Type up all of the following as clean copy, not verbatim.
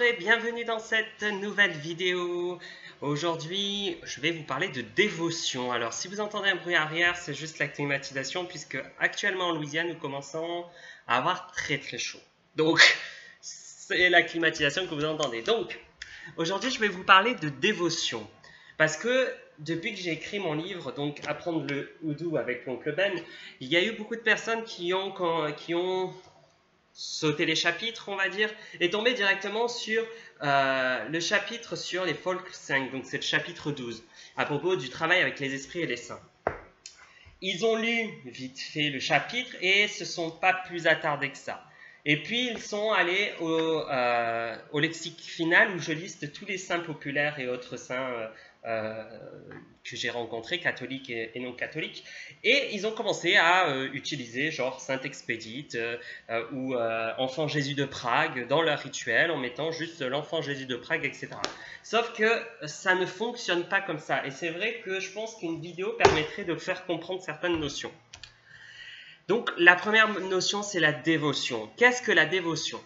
et bienvenue dans cette nouvelle vidéo. Aujourd'hui, je vais vous parler de dévotion. Alors, si vous entendez un bruit arrière, c'est juste la climatisation puisque actuellement en Louisiane, nous commençons à avoir très chaud. Donc, c'est la climatisation que vous entendez. Donc, aujourd'hui, je vais vous parler de dévotion parce que depuis que j'ai écrit mon livre, donc Apprendre le Houdou avec l'oncle Ben, il y a eu beaucoup de personnes qui ont sauter les chapitres, on va dire, et tomber directement sur le chapitre sur les Volksang, donc c'est le chapitre 12, à propos du travail avec les esprits et les saints. Ils ont lu vite fait le chapitre et se sont pas plus attardés que ça. Et puis ils sont allés au lexique final où je liste tous les saints populaires et autres saints que j'ai rencontrés, catholiques et non catholiques, et ils ont commencé à utiliser genre Saint Expédite ou Enfant Jésus de Prague dans leur rituel en mettant juste l'Enfant Jésus de Prague, etc. Sauf que ça ne fonctionne pas comme ça, et c'est vrai que je pense qu'une vidéo permettrait de faire comprendre certaines notions. Donc la première notion, c'est la dévotion. Qu'est-ce que la dévotion?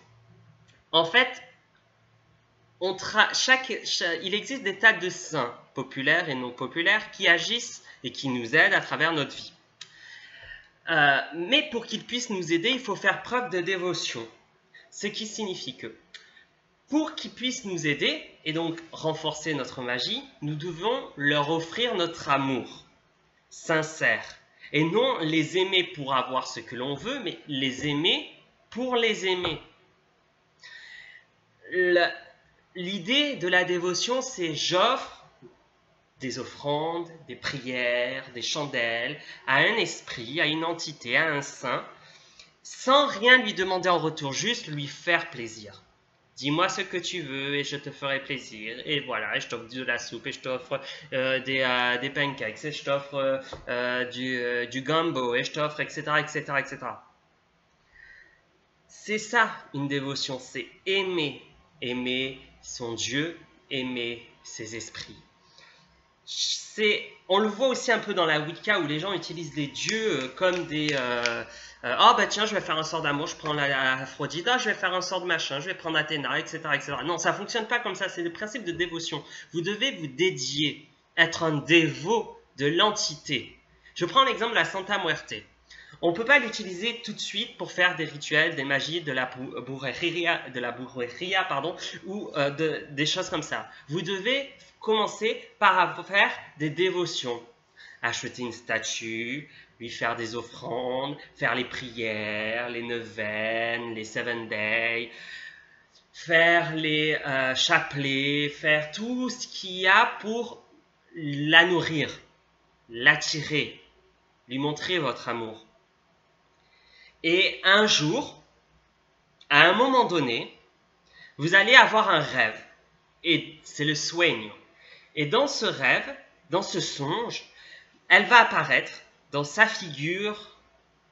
En fait, il existe des tas de saints populaires et non populaires qui agissent et qui nous aident à travers notre vie. Mais pour qu'ils puissent nous aider, il faut faire preuve de dévotion. Ce qui signifie que pour qu'ils puissent nous aider et donc renforcer notre magie, nous devons leur offrir notre amour sincère. Et non les aimer pour avoir ce que l'on veut, mais les aimer pour les aimer. L'idée de la dévotion, c'est j'offre des offrandes, des prières, des chandelles à un esprit, à une entité, à un saint, sans rien lui demander en retour, juste lui faire plaisir. Dis-moi ce que tu veux et je te ferai plaisir. Et voilà, je t'offre de la soupe et je t'offre des pancakes et je t'offre du gumbo et je t'offre, etc., etc., etc. C'est ça une dévotion, c'est aimer son Dieu, aimer ses esprits. On le voit aussi un peu dans la Wicca où les gens utilisent les dieux comme des... oh bah tiens, je vais faire un sort d'amour, je prends Aphrodite, je vais faire un sort de machin, je vais prendre Athéna, etc., etc. Non, ça ne fonctionne pas comme ça, c'est le principe de dévotion. Vous devez vous dédier, être un dévot de l'entité. Je prends l'exemple de la Santa Muerte. On ne peut pas l'utiliser tout de suite pour faire des rituels, des magies, de la brujeria, ou des choses comme ça. Vous devez commencer par faire des dévotions. Acheter une statue, lui faire des offrandes, faire les prières, les neuvaines, les 7 days, faire les chapelets, faire tout ce qu'il y a pour la nourrir, l'attirer, lui montrer votre amour. Et un jour, à un moment donné, vous allez avoir un rêve. Et c'est le sueño. Et dans ce rêve, dans ce songe, elle va apparaître dans sa figure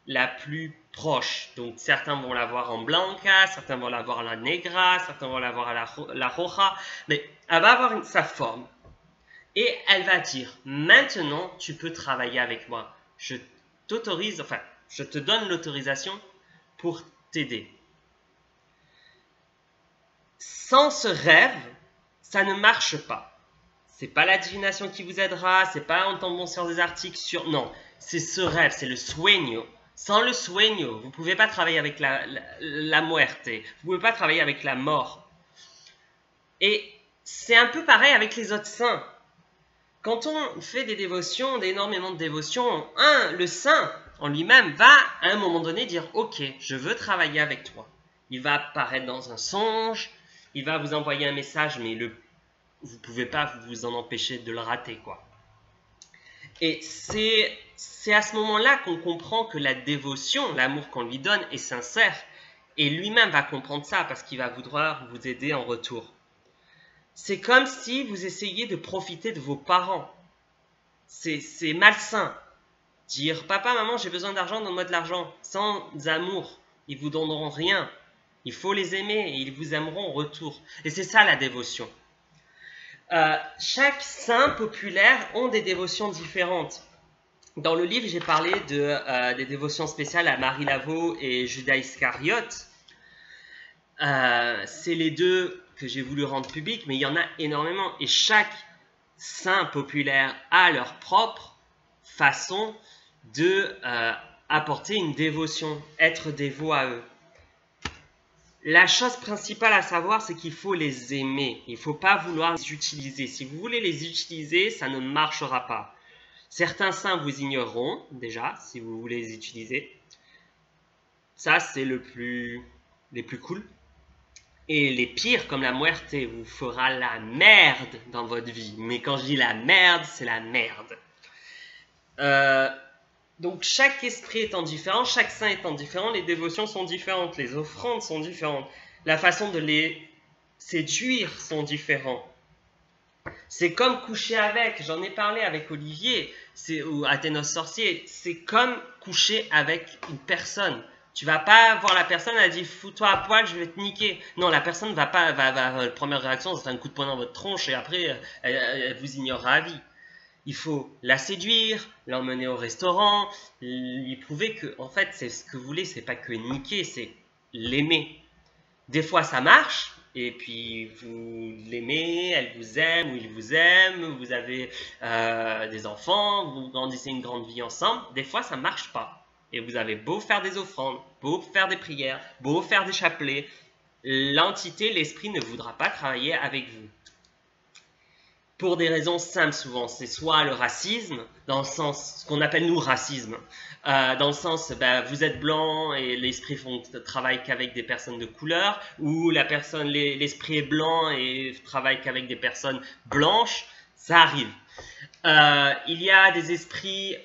la plus proche. Donc certains vont la voir en blanca, certains vont la voir à la negra, certains vont la voir à la roja. Mais elle va avoir sa forme. Et elle va dire, maintenant tu peux travailler avec moi. Je t'autorise, enfin, je te donne l'autorisation pour t'aider. Sans ce rêve, ça ne marche pas. C'est pas la divination qui vous aidera, c'est pas en tombant sur des articles sur... Non, c'est ce rêve, c'est le sueño. Sans le sueño, vous ne pouvez pas travailler avec la muerte. Vous ne pouvez pas travailler avec la mort. Et c'est un peu pareil avec les autres saints. Quand on fait des dévotions, énormément de dévotions, le saint en lui-même va à un moment donné dire « Ok, je veux travailler avec toi ». Il va apparaître dans un songe, il va vous envoyer un message, mais vous ne pouvez pas vous en empêcher de le rater, quoi. Et c'est à ce moment-là qu'on comprend que la dévotion, l'amour qu'on lui donne est sincère, et lui-même va comprendre ça parce qu'il va vouloir vous aider en retour. C'est comme si vous essayiez de profiter de vos parents. C'est malsain. Dire « Papa, maman, j'ai besoin d'argent, donne-moi de l'argent ». Sans amour, ils ne vous donneront rien. Il faut les aimer et ils vous aimeront en retour. Et c'est ça la dévotion. Chaque saint populaire ont des dévotions différentes. Dans le livre, j'ai parlé des dévotions spéciales à Marie Laveau et Judas Iscariote. C'est les deux que j'ai voulu rendre publics, mais il y en a énormément. Et chaque saint populaire a leur propre façon de apporter une dévotion, être dévot à eux. La chose principale à savoir, c'est qu'il faut les aimer. Il ne faut pas vouloir les utiliser. Si vous voulez les utiliser, ça ne marchera pas. Certains saints vous ignoreront, déjà, si vous voulez les utiliser. Ça, c'est les plus cool. Et les pires, comme la muerte, vous fera la merde dans votre vie. Mais quand je dis la merde, c'est la merde. Donc chaque esprit étant différent, chaque saint étant différent, les dévotions sont différentes, les offrandes sont différentes, la façon de les séduire sont différentes. C'est comme coucher avec, j'en ai parlé avec Olivier, ou Athénos Sorcier, c'est comme coucher avec une personne. Tu vas pas voir la personne, elle dit fous-toi à poil, je vais te niquer. Non, la personne va pas, la première réaction, c'est un coup de poing dans votre tronche et après elle vous ignorera à vie. Il faut la séduire, l'emmener au restaurant, lui prouver que, en fait, c'est ce que vous voulez, c'est pas que niquer, c'est l'aimer. Des fois, ça marche, et puis vous l'aimez, elle vous aime ou il vous aime, vous avez des enfants, vous grandissez une grande vie ensemble. Des fois, ça marche pas. Et vous avez beau faire des offrandes, beau faire des prières, beau faire des chapelets, l'entité, l'esprit ne voudra pas travailler avec vous. Pour des raisons simples souvent, c'est soit le racisme, dans le sens, ce qu'on appelle nous racisme, dans le sens, vous êtes blanc et l'esprit travaille qu'avec des personnes de couleur, ou l'esprit est blanc et travaille qu'avec des personnes blanches, ça arrive. Il y a des esprits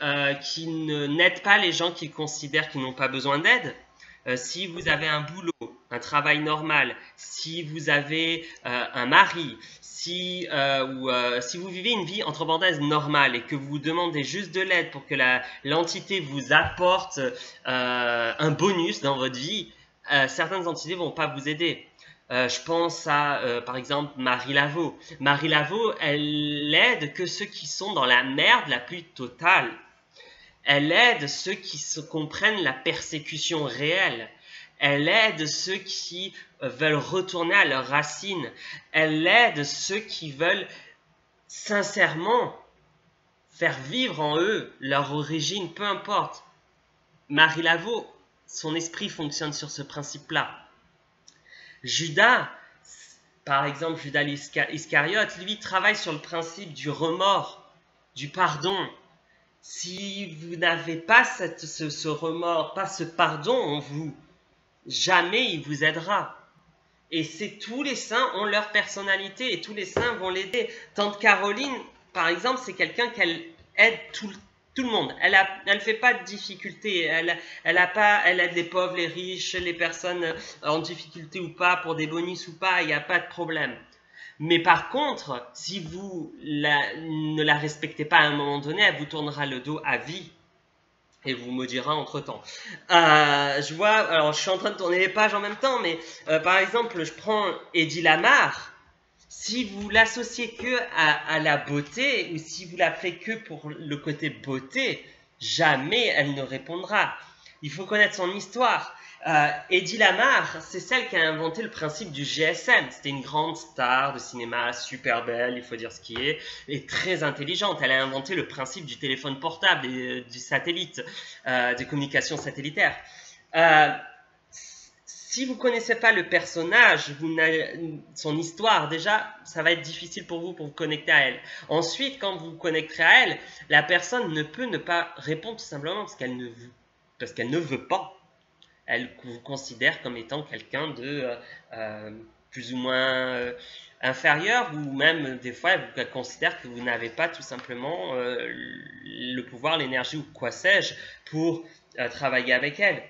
qui n'aident pas les gens qu'ils considèrent qu'ils n'ont pas besoin d'aide. Si vous avez un boulot, un travail normal, si vous avez un mari, si vous vivez une vie entre parenthèses normale et que vous demandez juste de l'aide pour que l'entité vous apporte un bonus dans votre vie, certaines entités ne vont pas vous aider. Je pense à, par exemple, Marie Laveau. Marie Laveau, elle aide que ceux qui sont dans la merde la plus totale. Elle aide ceux qui comprennent la persécution réelle. Elle aide ceux qui veulent retourner à leurs racines. Elle aide ceux qui veulent sincèrement faire vivre en eux leur origine, peu importe. Marie Laveau, son esprit fonctionne sur ce principe-là. Judas, par exemple, Judas Iscariote, lui travaille sur le principe du remords, du pardon. Si vous n'avez pas ce remords, pas ce pardon en vous, jamais il vous aidera. Et tous les saints ont leur personnalité et tous les saints vont l'aider. Tante Caroline, par exemple, c'est quelqu'un qu'elle aide tout le monde. Elle fait pas de difficultés. Elle aide les pauvres, les riches, les personnes en difficulté ou pas, pour des bonus ou pas, il n'y a pas de problème. Mais par contre, si vous ne la respectez pas à un moment donné, elle vous tournera le dos à vie. Et vous maudira entre-temps. Alors je suis en train de tourner les pages en même temps, mais par exemple, je prends Eddie Lamar. Si vous l'associez que à la beauté, ou si vous la faites que pour le côté beauté, jamais elle ne répondra. Il faut connaître son histoire. Eddie Lamar, c'est celle qui a inventé le principe du GSM. C'était une grande star de cinéma, super belle, il faut dire ce qui est, et très intelligente. Elle a inventé le principe du téléphone portable et du satellite, des communications satellitaires. Si vous ne connaissez pas le personnage, son histoire, déjà, ça va être difficile pour vous connecter à elle. Ensuite, quand vous vous connecterez à elle, la personne ne peut ne pas répondre tout simplement parce qu'elle ne veut pas. Elle vous considère comme étant quelqu'un de plus ou moins inférieur, ou même des fois elle considère que vous n'avez pas tout simplement le pouvoir, l'énergie ou quoi sais-je pour travailler avec elle.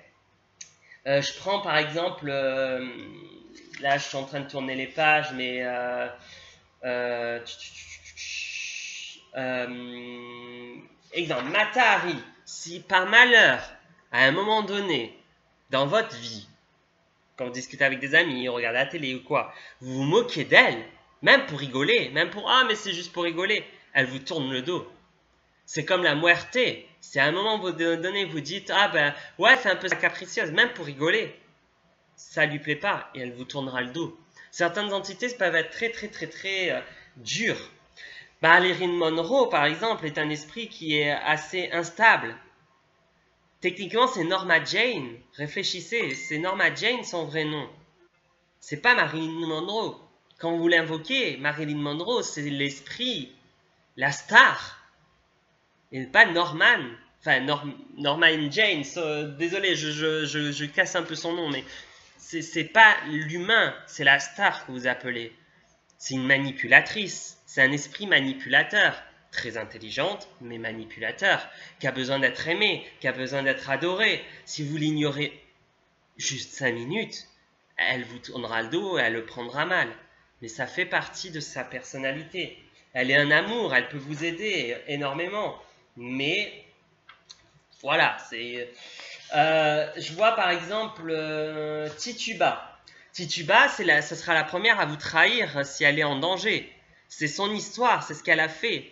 Je prends par exemple, là je suis en train de tourner les pages, mais exemple, Mata Hari, si par malheur, à un moment donné, dans votre vie, quand vous discutez avec des amis, regardez la télé ou quoi, vous vous moquez d'elle, même pour rigoler, même pour « Ah, mais c'est juste pour rigoler », elle vous tourne le dos. C'est comme la muerte. Si à un moment donné, vous dites « Ah ben, ouais, c'est un peu capricieuse », même pour rigoler, ça lui plaît pas et elle vous tournera le dos. Certaines entités peuvent être très dures. Marilyn Monroe, par exemple, est un esprit qui est assez instable. Techniquement, c'est Norma Jane. Réfléchissez, c'est Norma Jane son vrai nom. C'est pas Marilyn Monroe. Quand vous l'invoquez, Marilyn Monroe, c'est l'esprit, la star. Et pas Norman. Enfin, Norma Jane. Désolé, je casse un peu son nom, mais c'est pas l'humain, c'est la star que vous appelez. C'est une manipulatrice. C'est un esprit manipulateur. Très intelligente, mais manipulateur, qui a besoin d'être aimé, qui a besoin d'être adoré. Si vous l'ignorez juste 5 minutes, elle vous tournera le dos et elle le prendra mal. Mais ça fait partie de sa personnalité. Elle est un amour, elle peut vous aider énormément. Mais voilà, c'est... je vois par exemple Tituba. Tituba, ce sera la première à vous trahir si elle est en danger. C'est son histoire, c'est ce qu'elle a fait.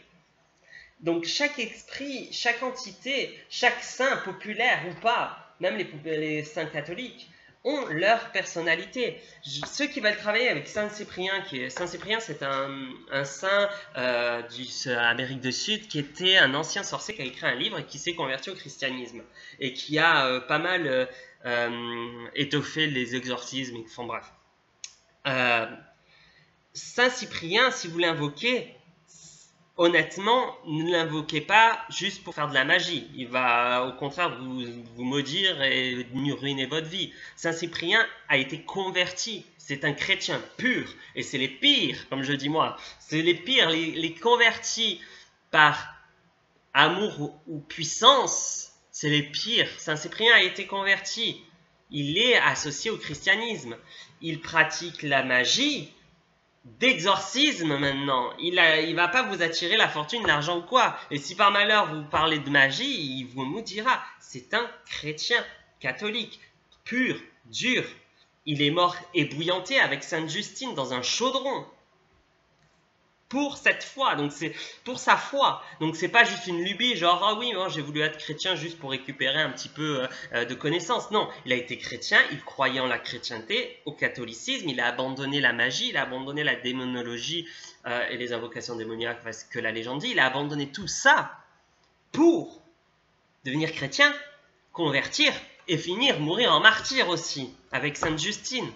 Donc chaque esprit, chaque entité, chaque saint populaire ou pas, même les saints catholiques, ont leur personnalité. Ceux qui veulent travailler avec Saint Cyprien, Saint Cyprien c'est un saint d'Amérique du Sud qui était un ancien sorcier qui a écrit un livre et qui s'est converti au christianisme et qui a pas mal étoffé les exorcismes, enfin bref. Saint Cyprien, si vous l'invoquez, honnêtement, ne l'invoquez pas juste pour faire de la magie. Il va au contraire vous maudire et ruiner votre vie. Saint Cyprien a été converti. C'est un chrétien pur. Et c'est les pires, comme je dis moi. C'est les pires, les convertis par amour ou puissance. C'est les pires. Saint Cyprien a été converti. Il est associé au christianisme. Il pratique la magie d'exorcisme maintenant. Il va pas vous attirer la fortune, l'argent ou quoi. Et si par malheur vous parlez de magie, il vous maudira. C'est un chrétien catholique, pur, dur. Il est mort ébouillanté avec Sainte Justine dans un chaudron. Pour cette foi, donc c'est pour sa foi. Donc c'est pas juste une lubie, genre ah oui, moi j'ai voulu être chrétien juste pour récupérer un petit peu de connaissances. Non, il a été chrétien, il croyait en la chrétienté, au catholicisme, il a abandonné la magie, il a abandonné la démonologie et les invocations démoniaques, parce que la légende dit, il a abandonné tout ça pour devenir chrétien, convertir et mourir en martyr aussi, avec Sainte Justine.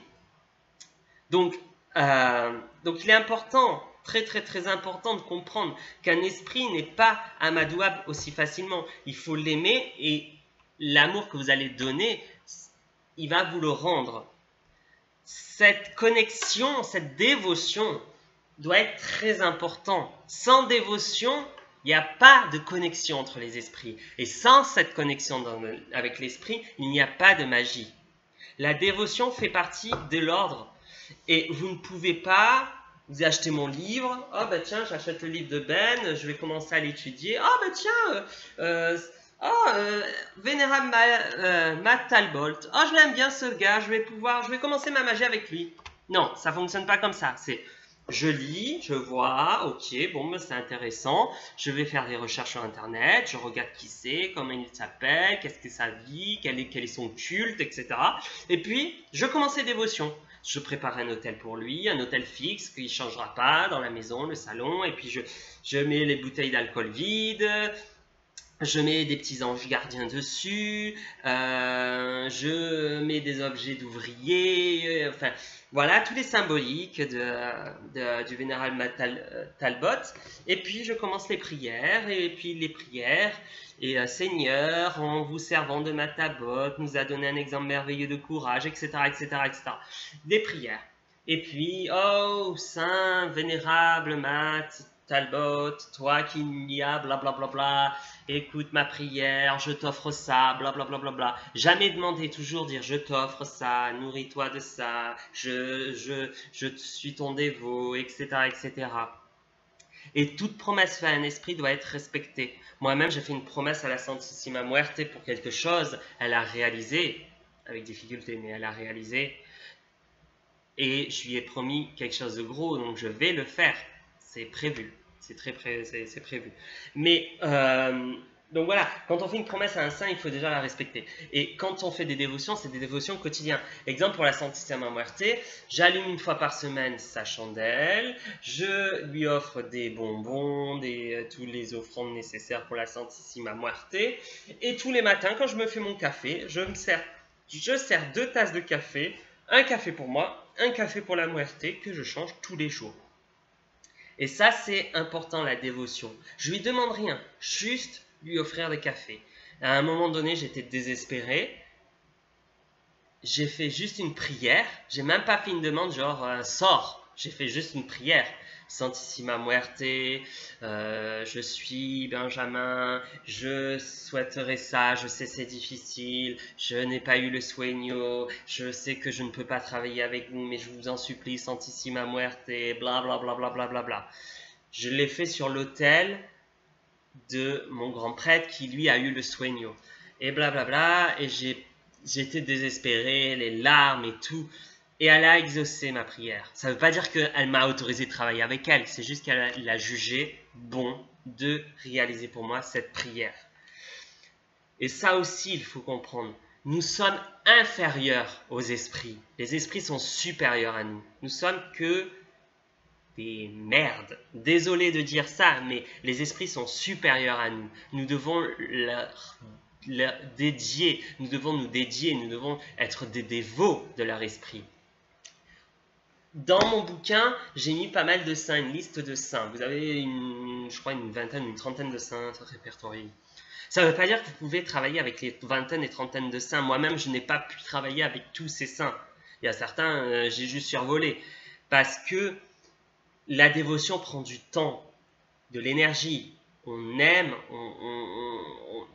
Donc il est important, très important de comprendre qu'un esprit n'est pas amadouable aussi facilement. Il faut l'aimer et l'amour que vous allez donner, il va vous le rendre. Cette connexion, cette dévotion doit être très importante. Sans dévotion, il n'y a pas de connexion entre les esprits. Et sans cette connexion avec l'esprit, il n'y a pas de magie. La dévotion fait partie de l'ordre. Et vous ne pouvez pas, vous achetez mon livre, oh bah tiens, j'achète le livre de Ben, je vais commencer à l'étudier, oh bah tiens, Vénérable Matt Talbot, oh je l'aime bien ce gars, je vais commencer ma magie avec lui. Non, ça fonctionne pas comme ça, c'est je lis, je vois, ok, bon, ben, c'est intéressant, je vais faire des recherches sur internet, je regarde qui c'est, comment il s'appelle, qu'est-ce que sa vie, quel est son culte, etc. Et puis, je commence les dévotions. Je prépare un hôtel pour lui, un hôtel fixe qui ne changera pas dans la maison, le salon, et puis je mets les bouteilles d'alcool vides, je mets des petits anges gardiens dessus, je mets des objets d'ouvriers, enfin voilà tous les symboliques du vénérable Matt Talbot. Et puis je commence les prières, et Seigneur, en vous servant de Matt Talbot, nous a donné un exemple merveilleux de courage, etc., etc., etc. Des prières. Et puis, oh, Saint, vénérable Matt Talbot, toi qui n'y as blablabla, écoute ma prière, je t'offre ça, blablabla. Jamais demander, toujours dire je t'offre ça, nourris-toi de ça, je suis ton dévot, etc., etc. Et toute promesse faite à un esprit doit être respectée. Moi-même, j'ai fait une promesse à la Santissima Muerte pour quelque chose, elle a réalisé, avec difficulté, mais elle a réalisé. Et je lui ai promis quelque chose de gros, donc je vais le faire. C'est prévu. C'est prévu. Mais Donc voilà, quand on fait une promesse à un saint, il faut déjà la respecter. Et quand on fait des dévotions, c'est des dévotions quotidiennes. Exemple pour la Santissima Muerte, j'allume une fois par semaine sa chandelle, je lui offre des bonbons, tous les offrandes nécessaires pour la Santissima Muerte, et tous les matins, quand je me fais mon café, je sers 2 tasses de café, un café pour moi, un café pour la Muerte, que je change tous les jours. Et ça, c'est important, la dévotion. Je lui demande rien, juste lui offrir des cafés. À un moment donné, j'étais désespéré. J'ai fait juste une prière. J'ai même pas fait une demande genre sors. J'ai fait juste une prière. Santissima Muerte, je suis Benjamin, je souhaiterais ça, je sais c'est difficile, je n'ai pas eu le sueño, je sais que je ne peux pas travailler avec vous, mais je vous en supplie, Santissima Muerte, bla bla bla bla bla bla bla. Je l'ai fait sur l'autel de mon grand prêtre qui lui a eu le sueño. Et blablabla, et j'étais désespéré, les larmes et tout. Et elle a exaucé ma prière. Ça ne veut pas dire qu'elle m'a autorisé de travailler avec elle, c'est juste qu'elle a jugé bon de réaliser pour moi cette prière. Et ça aussi, il faut comprendre. Nous sommes inférieurs aux esprits. Les esprits sont supérieurs à nous. Nous sommes que des merdes. Désolé de dire ça, mais les esprits sont supérieurs à nous. Nous devons leur dédier, nous devons nous dédier, nous devons être des dévots de leur esprit. Dans mon bouquin, j'ai mis pas mal de saints, une liste de saints. Vous avez, je crois, une vingtaine, une trentaine de saints répertoriés. Ça ne veut pas dire que vous pouvez travailler avec les vingtaines et trentaines de saints. Moi-même, je n'ai pas pu travailler avec tous ces saints. Il y a certains, j'ai juste survolé. Parce que la dévotion prend du temps, de l'énergie. On aime,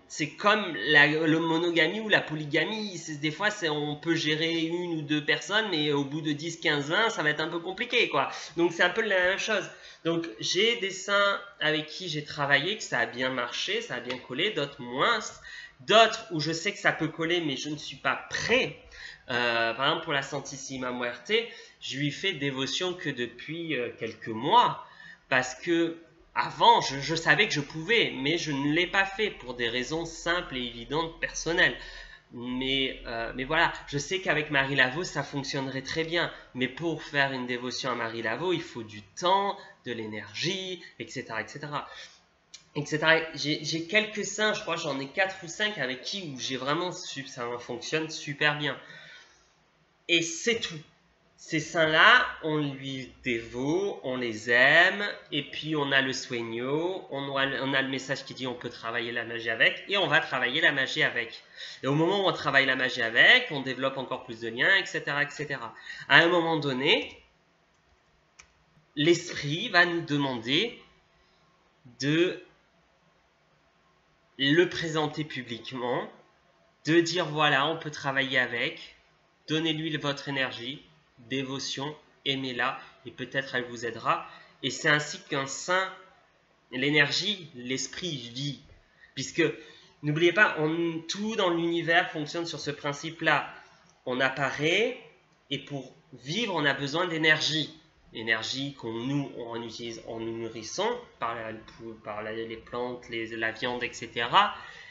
c'est comme la monogamie ou la polygamie. Des fois, on peut gérer 1 ou 2 personnes, mais au bout de 10, 15, 20, ça va être un peu compliqué, quoi. Donc, c'est un peu la même chose. Donc, j'ai des saints avec qui j'ai travaillé, que ça a bien marché, ça a bien collé, d'autres moins. D'autres où je sais que ça peut coller, mais je ne suis pas prêt. Par exemple, pour la Santissima Muerte, je lui fais dévotion que depuis quelques mois, parce que avant, je savais que je pouvais, mais je ne l'ai pas fait pour des raisons simples et évidentes personnelles. Mais voilà, je sais qu'avec Marie Laveau, ça fonctionnerait très bien. Mais pour faire une dévotion à Marie Laveau, il faut du temps, de l'énergie, etc., etc. J'ai quelques saints, je crois j'en ai 4 ou 5 avec qui où j'ai vraiment ça fonctionne super bien. Et c'est tout. Ces saints-là, on lui dévoue, on les aime, et puis on a le sueño, on a le message qui dit on peut travailler la magie avec, et on va travailler la magie avec. Et au moment où on travaille la magie avec, on développe encore plus de liens, etc., etc. À un moment donné, l'esprit va nous demander de le présenter publiquement, de dire voilà, on peut travailler avec, donnez-lui votre énergie, dévotion, aimez-la, et peut-être elle vous aidera. Et c'est ainsi qu'un saint, l'énergie, l'esprit vit. Puisque, n'oubliez pas, tout dans l'univers fonctionne sur ce principe-là. On apparaît, et pour vivre, on a besoin d'énergie. Énergie on utilise en nous nourrissant, par les plantes, la viande, etc.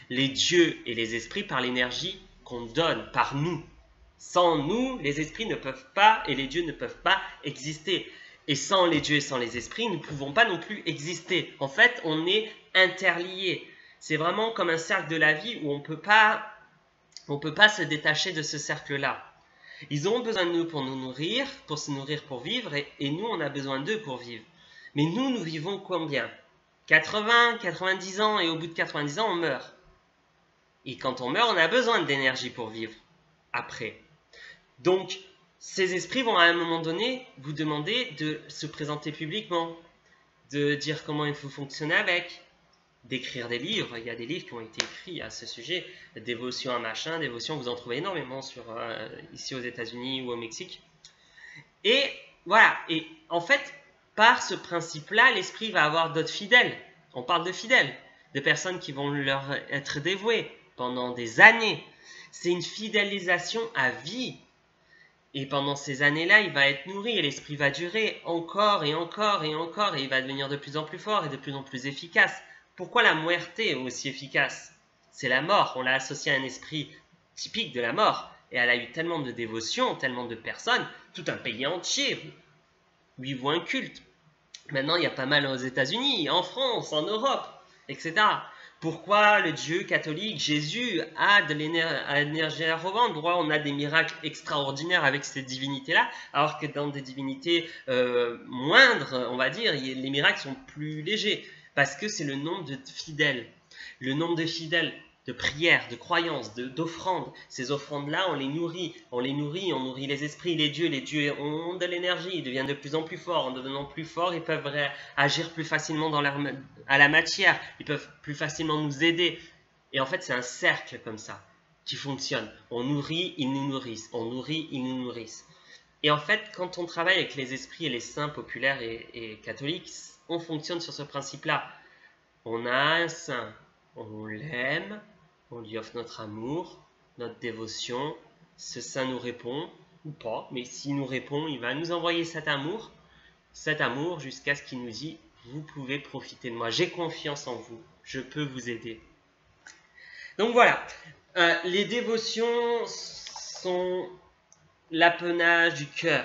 Les dieux et les esprits par l'énergie qu'on donne, par nous. Sans nous, les esprits ne peuvent pas et les dieux ne peuvent pas exister. Et sans les dieux et sans les esprits, nous ne pouvons pas non plus exister. En fait, on est interliés. C'est vraiment comme un cercle de la vie où on ne peut pas se détacher de ce cercle-là. Ils ont besoin de nous pour nous nourrir, pour se nourrir pour vivre, et nous, on a besoin d'eux pour vivre. Mais nous vivons combien? 80, 90 ans, et au bout de 90 ans, on meurt. Et quand on meurt, on a besoin d'énergie pour vivre après. Donc, ces esprits vont à un moment donné vous demander de se présenter publiquement, de dire comment il faut fonctionner avec, d'écrire des livres. Il y a des livres qui ont été écrits à ce sujet, dévotion à machin, dévotion, vous en trouvez énormément ici aux États-Unis ou au Mexique. Et voilà, et en fait, par ce principe-là, l'esprit va avoir d'autres fidèles. On parle de fidèles, de personnes qui vont leur être dévouées pendant des années. C'est une fidélisation à vie. Et pendant ces années-là, il va être nourri et l'esprit va durer encore et encore et encore et il va devenir de plus en plus fort et de plus en plus efficace Pourquoi la muerte est aussi efficace? C'est la mort, on l'a associé à un esprit typique de la mort. Et elle a eu tellement de dévotion, tellement de personnes, tout un pays entier lui voit un culte. Maintenant, il y a pas mal aux États-Unis, en France, en Europe, etc. Pourquoi le Dieu catholique, Jésus, a de l'énergie à revendre? Pourquoi on a des miracles extraordinaires avec ces divinités-là, alors que dans des divinités moindres, on va dire, les miracles sont plus légers? Parce que c'est le nombre de fidèles. Le nombre de fidèles, de prières, de croyances, d'offrandes. Ces offrandes-là, on les nourrit, on nourrit les esprits, les dieux ont de l'énergie, ils deviennent de plus en plus forts. En devenant plus forts, ils peuvent agir plus facilement à la matière, ils peuvent plus facilement nous aider. Et en fait, c'est un cercle comme ça qui fonctionne. On nourrit, ils nous nourrissent. On nourrit, ils nous nourrissent. Et en fait, quand on travaille avec les esprits et les saints populaires et catholiques, on fonctionne sur ce principe-là. On a un saint, on l'aime, on lui offre notre amour, notre dévotion. Ce saint nous répond, ou pas, mais s'il nous répond, il va nous envoyer cet amour jusqu'à ce qu'il nous dit « Vous pouvez profiter de moi, j'ai confiance en vous, je peux vous aider. » Donc voilà, les dévotions sont l'apanage du cœur.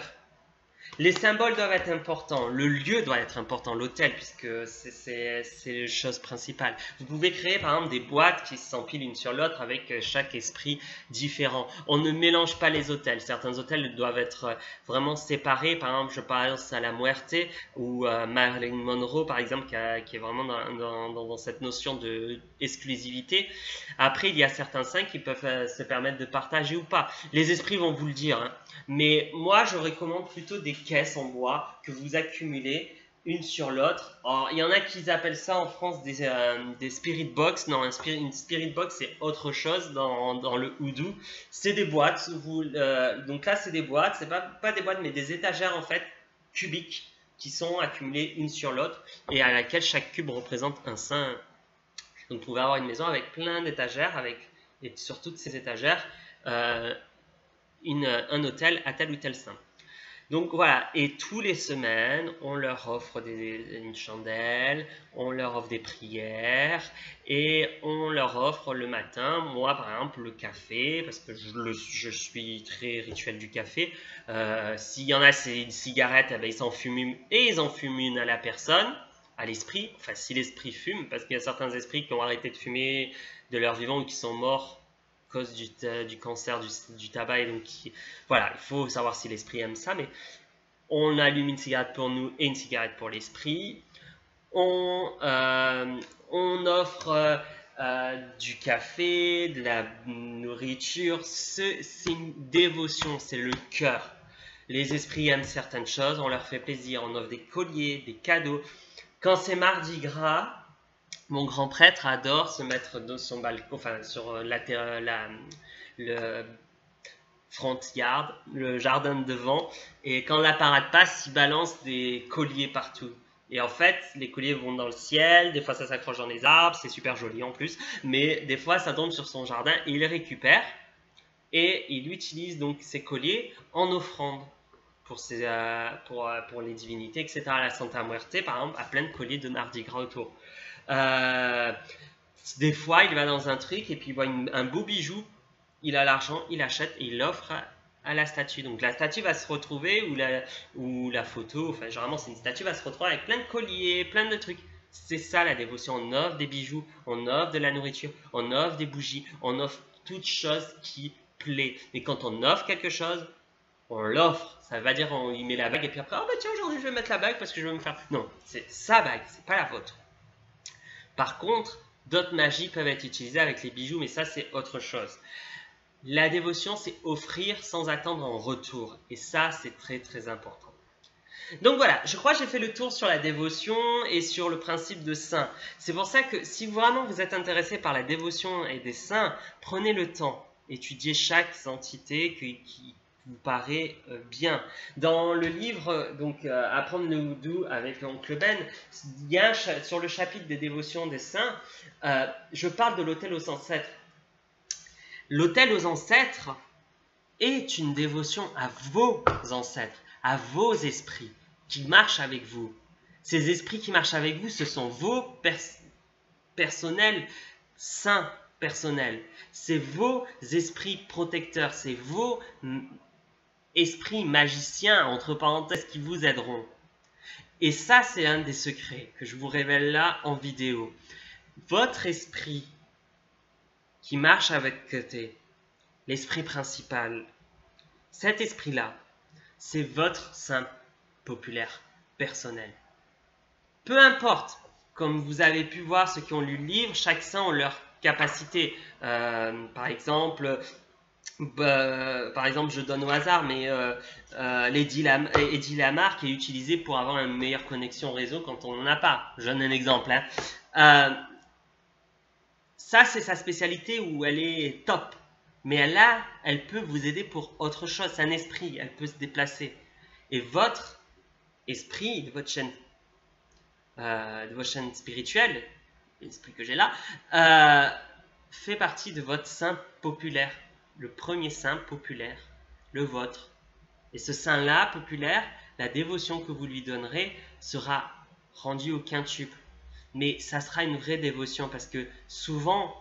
Les symboles doivent être importants, le lieu doit être important, l'autel, puisque c'est la chose principale. Vous pouvez créer par exemple des boîtes qui s'empilent une sur l'autre avec chaque esprit différent. On ne mélange pas les autels. Certains autels doivent être vraiment séparés. Par exemple, je pense à la Muerte ou Marilyn Monroe, par exemple, qui est vraiment dans cette notion d'exclusivité. Après, il y a certains saints qui peuvent se permettre de partager ou pas. Les esprits vont vous le dire, hein. Mais moi, je recommande plutôt des caisses en bois que vous accumulez une sur l'autre. Il y en a qui appellent ça en France des spirit box. Non, une spirit box, c'est autre chose dans le houdou. C'est des boîtes. Donc là, c'est des boîtes. C'est pas des boîtes, mais des étagères en fait cubiques qui sont accumulées une sur l'autre et à laquelle chaque cube représente un saint. Donc vous pouvez avoir une maison avec plein d'étagères et sur toutes ces étagères, un autel à tel ou tel saint. Donc voilà, et tous les semaines, on leur offre une chandelle, on leur offre des prières, et on leur offre le matin, moi par exemple, le café, parce que je suis très rituel du café. S'il y en a, c'est une cigarette, eh bien, ils en fument une à la personne, à l'esprit, enfin si l'esprit fume, parce qu'il y a certains esprits qui ont arrêté de fumer de leur vivant ou qui sont morts à cause du cancer, du tabac. Et donc, voilà, il faut savoir si l'esprit aime ça, mais on allume une cigarette pour nous et une cigarette pour l'esprit. On offre du café, de la nourriture. C'est une dévotion, c'est le cœur. Les esprits aiment certaines choses, on leur fait plaisir, on offre des colliers, des cadeaux. Quand c'est Mardi Gras, mon grand prêtre adore se mettre dans son balcon, enfin sur le front yard, le jardin de devant, et quand la parade passe, il balance des colliers partout. Et en fait, les colliers vont dans le ciel, des fois ça s'accroche dans les arbres, c'est super joli en plus, mais des fois ça tombe sur son jardin et il les récupère, et il utilise donc ces colliers en offrande pour les divinités, etc. La Santa Muerte, par exemple, a plein de colliers de Mardi Gras autour. Des fois, il va dans un truc et puis il voit un beau bijou, il a l'argent, il achète et il l'offre à la statue. Donc la statue va se retrouver, ou la photo, enfin généralement c'est une statue, va se retrouver avec plein de colliers, plein de trucs. C'est ça la dévotion, on offre des bijoux, on offre de la nourriture, on offre des bougies, on offre toute chose qui plaît. Et quand on offre quelque chose, on l'offre. Ça veut dire on y met la bague et puis après, oh bah tiens, aujourd'hui je vais mettre la bague parce que je veux me faire... Non, c'est sa bague, c'est pas la vôtre. Par contre, d'autres magies peuvent être utilisées avec les bijoux, mais ça c'est autre chose. La dévotion, c'est offrir sans attendre en retour. Et ça, c'est très très important. Donc voilà, je crois que j'ai fait le tour sur la dévotion et sur le principe de saint. C'est pour ça que si vraiment vous êtes intéressé par la dévotion et des saints, prenez le temps, étudiez chaque entité qui vous paraît bien. Dans le livre, donc Apprendre le Houdou avec l'oncle Ben, il y a sur le chapitre des dévotions des saints, je parle de l'autel aux ancêtres. L'autel aux ancêtres est une dévotion à vos ancêtres, à vos esprits qui marchent avec vous. Ces esprits qui marchent avec vous, ce sont vos personnels, saints personnels. C'est vos esprits protecteurs, c'est vos esprits magiciens, entre parenthèses, qui vous aideront. Et ça, c'est un des secrets que je vous révèle là en vidéo. Votre esprit qui marche à votre côté, l'esprit principal, cet esprit-là, c'est votre saint populaire personnel. Peu importe, comme vous avez pu voir, ceux qui ont lu le livre, chaque saint a leur capacité. Par exemple, je donne au hasard, mais Eddie Lamar qui est utilisé pour avoir une meilleure connexion réseau quand on n'en a pas. Je donne un exemple. Ça, c'est sa spécialité où elle est top. Mais là, elle peut vous aider pour autre chose. C'est un esprit, elle peut se déplacer. Et votre esprit, de votre chaîne spirituelle, l'esprit que j'ai là, fait partie de votre saint populaire. Le premier saint populaire, le vôtre. Et ce saint-là populaire, la dévotion que vous lui donnerez sera rendue au quintuple. Mais ça sera une vraie dévotion parce que souvent,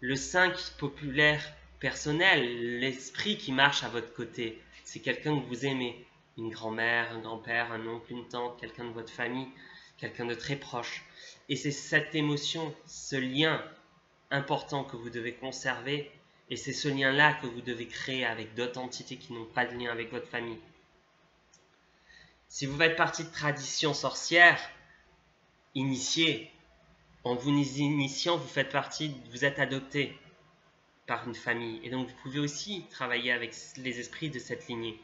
le saint populaire personnel, l'esprit qui marche à votre côté, c'est quelqu'un que vous aimez. Une grand-mère, un grand-père, un oncle, une tante, quelqu'un de votre famille, quelqu'un de très proche. Et c'est cette émotion, ce lien important que vous devez conserver. Et c'est ce lien-là que vous devez créer avec d'autres entités qui n'ont pas de lien avec votre famille. Si vous faites partie de traditions sorcières, initiées, en vous initiant, vous êtes adopté par une famille. Et donc, vous pouvez aussi travailler avec les esprits de cette lignée.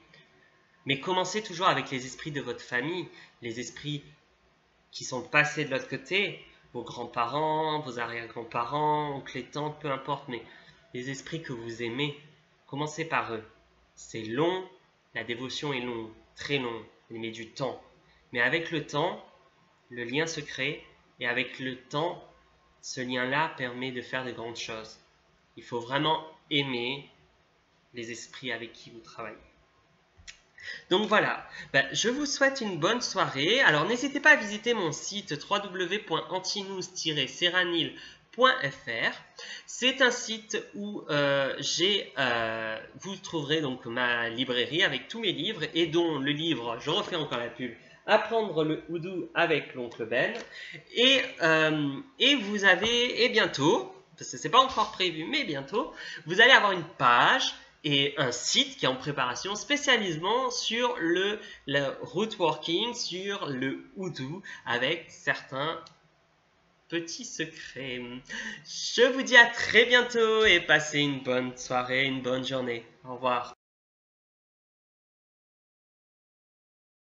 Mais commencez toujours avec les esprits de votre famille, les esprits qui sont passés de l'autre côté, vos grands-parents, vos arrière-grands-parents, oncles et tantes, peu importe, mais les esprits que vous aimez, commencez par eux. C'est long, la dévotion est longue, très longue, elle met du temps. Mais avec le temps, le lien se crée. Et avec le temps, ce lien-là permet de faire de grandes choses. Il faut vraiment aimer les esprits avec qui vous travaillez. Donc voilà, je vous souhaite une bonne soirée. Alors n'hésitez pas à visiter mon site www.antinous-seranil.fr. C'est un site où vous trouverez donc ma librairie avec tous mes livres et dont le livre, je refais encore la pub, Apprendre le houdou avec l'oncle Ben. Et vous avez, et bientôt, parce que c'est pas encore prévu, mais bientôt, vous allez avoir une page et un site qui est en préparation spécialement sur le root working, sur le houdou, avec certains petits secrets. Je vous dis à très bientôt et passez une bonne soirée, une bonne journée. Au revoir.